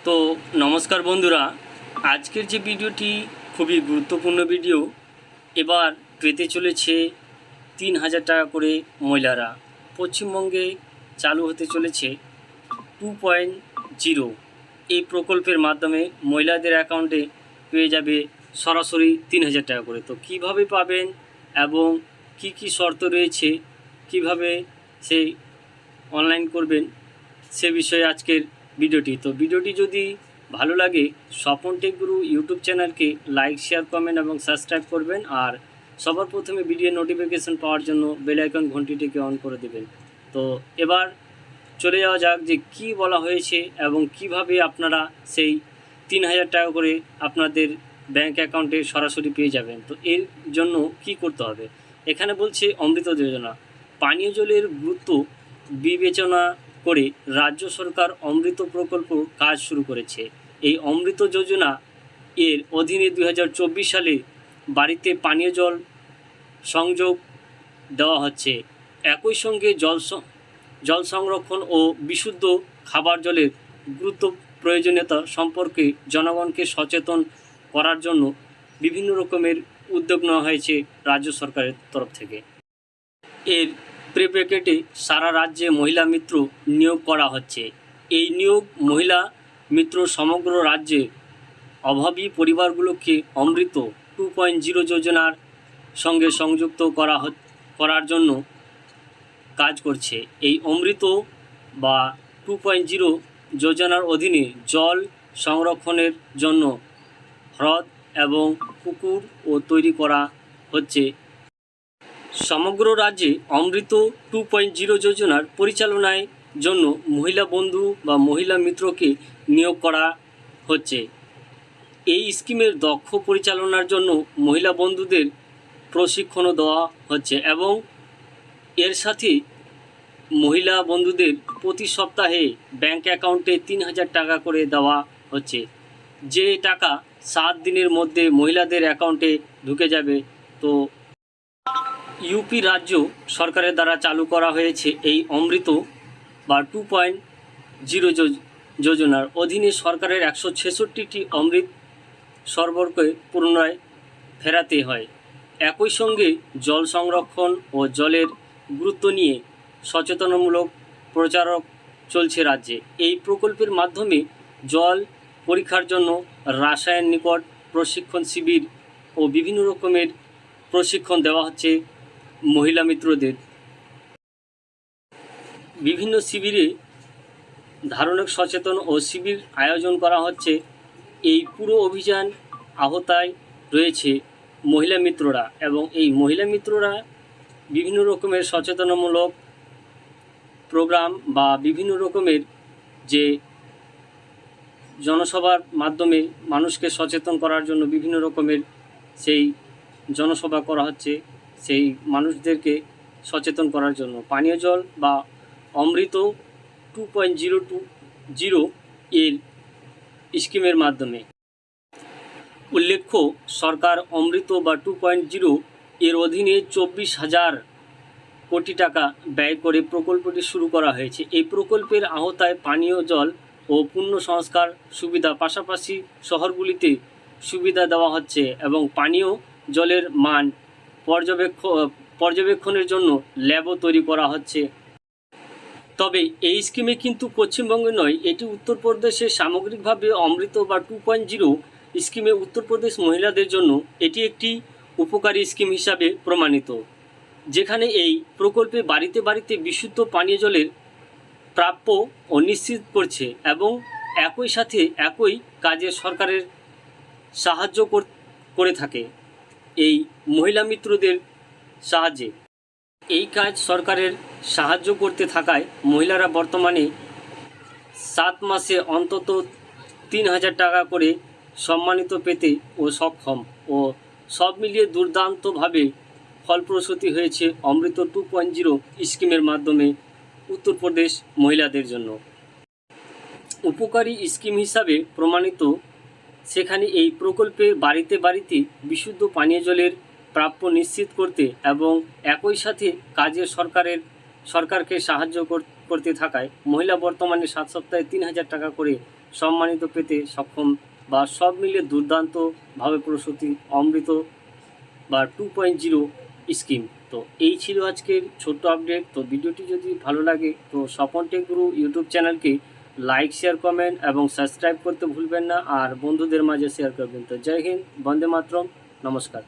তো নমস্কার বন্ধুরা, আজকের যে ভিডিওটি খুবই গুরুত্বপূর্ণ ভিডিও। এবার পেতে চলেছে ৩,০০০ টাকা করে মহিলারা। পশ্চিমবঙ্গে চালু হতে চলেছে 2.0 এই প্রকল্পের মাধ্যমে মহিলাদের অ্যাকাউন্টে পেয়ে যাবে সরাসরি ৩,০০০ টাকা করে। তো কিভাবে পাবেন এবং কি কি শর্ত রয়েছে, কিভাবে সেই অনলাইন করবেন, সে বিষয়ে আজকের ভিডিওটি। তো ভিডিওটি যদি ভালো লাগে স্বপন টেক গুরু ইউটিউব চ্যানেলকে লাইক, শেয়ার, কমেন্ট এবং সাবস্ক্রাইব করবেন। আর সবার প্রথমে ভিডিও নোটিফিকেশন পাওয়ার জন্য বেল আইকন ঘন্টিটিকে অন করে দেবেন। তো এবার চলে যাওয়া যাক যে কি বলা হয়েছে এবং কিভাবে আপনারা সেই ৩,০০০ টাকা করে আপনাদের ব্যাংক অ্যাকাউন্টে সরাসরি পেয়ে যাবেন। তো এর জন্য কি করতে হবে, এখানে বলছে অমৃত যোজনা। পানীয় জলের গুরুত্ব বিবেচনা করে রাজ্য সরকার অমৃত প্রকল্প কাজ শুরু করেছে। এই অমৃত যোজনা এর অধীনে 2024 সালে বাড়িতে পানীয় জল সংযোগ দেওয়া হচ্ছে। একই সঙ্গে জল সংরক্ষণ ও বিশুদ্ধ খাবার জলের গুরুত্ব প্রয়োজনীয়তা সম্পর্কে জনগণকে সচেতন করার জন্য বিভিন্ন রকমের উদ্যোগ নেওয়া হয়েছে রাজ্য সরকারের তরফ থেকে। এর পরিপ্রেক্ষিতে সারা রাজ্যে মহিলা মিত্র নিয়োগ করা হচ্ছে। এই নিয়োগ মহিলা মিত্র সমগ্র রাজ্যে অভাবী পরিবারগুলোকে অমৃত 2.0 যোজনার সঙ্গে সংযুক্ত করার জন্য কাজ করছে। এই অমৃত বা 2.0 যোজনার অধীনে জল সংরক্ষণের জন্য হ্রদ এবং পুকুর তৈরি করা হচ্ছে। সমগ্র রাজ্যে অমৃত 2.0 যোজনার পরিচালনার জন্য মহিলা বন্ধু বা মহিলা মিত্রকে নিয়োগ করা হচ্ছে। এই স্কিমের দক্ষ পরিচালনার জন্য মহিলা বন্ধুদের প্রশিক্ষণও দেওয়া হচ্ছে এবং এর সাথে মহিলা বন্ধুদের প্রতি সপ্তাহে ব্যাংক অ্যাকাউন্টে ৩,০০০ টাকা করে দেওয়া হচ্ছে, যে টাকা 7 দিনের মধ্যে মহিলাদের অ্যাকাউন্টে ঢুকে যাবে। তো ইউপি রাজ্য সরকারের দ্বারা চালু করা হয়েছে এই অমৃত বা 2.0 যোজনার অধীনে সরকারের 166টি অমৃত সরবরাহকে পুনরায় ফেরাতে হয়। একই সঙ্গে জল সংরক্ষণ ও জলের গুরুত্ব নিয়ে সচেতনমূলক প্রচারক চলছে রাজ্যে। এই প্রকল্পের মাধ্যমে জল পরীক্ষার জন্য রাসায়ন নিকট প্রশিক্ষণ শিবির ও বিভিন্ন রকমের প্রশিক্ষণ দেওয়া হচ্ছে মহিলা মিত্রদের। বিভিন্ন শিবিরে ধারণিক সচেতন ও শিবির আয়োজন করা হচ্ছে। এই পুরো অভিযান আওতায় রয়েছে মহিলা মিত্ররা এবং এই মহিলা মিত্ররা বিভিন্ন রকমের সচেতনমূলক প্রোগ্রাম বা বিভিন্ন রকমের যে জনসভার মাধ্যমে মানুষকে সচেতন করার জন্য বিভিন্ন রকমের সেই জনসভা করা হচ্ছে, সেই মানুষদেরকে সচেতন করার জন্য পানীয় জল বা অমৃত 2.0 এর স্কিমের মাধ্যমে। উল্লেখ্য, সরকার অমৃত বা 2.0 এর অধীনে 24,000 কোটি টাকা ব্যয় করে প্রকল্পটি শুরু করা হয়েছে। এই প্রকল্পের আওতায় পানীয় জল ও পুনঃ সংস্কার সুবিধা পাশাপাশি শহরগুলিতে সুবিধা দেওয়া হচ্ছে এবং পানীয় জলের মান পর্যবেক্ষণের জন্য ল্যাবও তৈরি করা হচ্ছে। তবে এই স্কিমে কিন্তু পশ্চিমবঙ্গে নয়, এটি উত্তরপ্রদেশে সামগ্রিকভাবে অমৃত বা 2.0 স্কিমে উত্তরপ্রদেশ মহিলাদের জন্য এটি একটি উপকারী স্কিম হিসাবে প্রমাণিত, যেখানে এই প্রকল্পে বাড়িতে বাড়িতে বিশুদ্ধ পানীয় জলের প্রাপ্য ও নিশ্চিত করছে এবং একই সাথে একই কাজে সরকারের সাহায্য করে থাকে এই মহিলা মিত্রদের সাহায্যে। এই কাজ সরকারের সাহায্য করতে থাকায় মহিলারা বর্তমানে 7 মাসে অন্তত ৩,০০০ টাকা করে সম্মানিত পেতে ও সক্ষম। ও সব মিলিয়ে দুর্দান্তভাবে ফলপ্রসূতি হয়েছে অমৃত 2.0 স্কিমের মাধ্যমে উত্তরপ্রদেশ মহিলাদের জন্য। উপকারী স্কিম হিসাবে প্রমাণিত, সেখানে এই প্রকল্পে বাড়িতে বাড়িতে বিশুদ্ধ পানীয় জলের প্রাপ্য নিশ্চিত করতে এবং একই সাথে কাজে সরকারকে সাহায্য করতে থাকায় মহিলা বর্তমানে 7 সপ্তাহে ৩,০০০ টাকা করে সম্মানিত পেতে সক্ষম বা সব মিলিয়ে দুর্দান্তভাবে প্রসূতি অমৃত বা 2.0 স্কিম। তো এই ছিল আজকের ছোট্ট আপডেট। তো ভিডিওটি যদি ভালো লাগে তো স্বপন টেক গুরু ইউটিউব চ্যানেলকে লাইক, শেয়ার, কমেন্ট এবং সাবস্ক্রাইব করতে ভুলবেন না, আর বন্ধুদের মাঝে শেয়ার করবেন। তো জয় হিন্দ, বন্দে মাতরম, নমস্কার।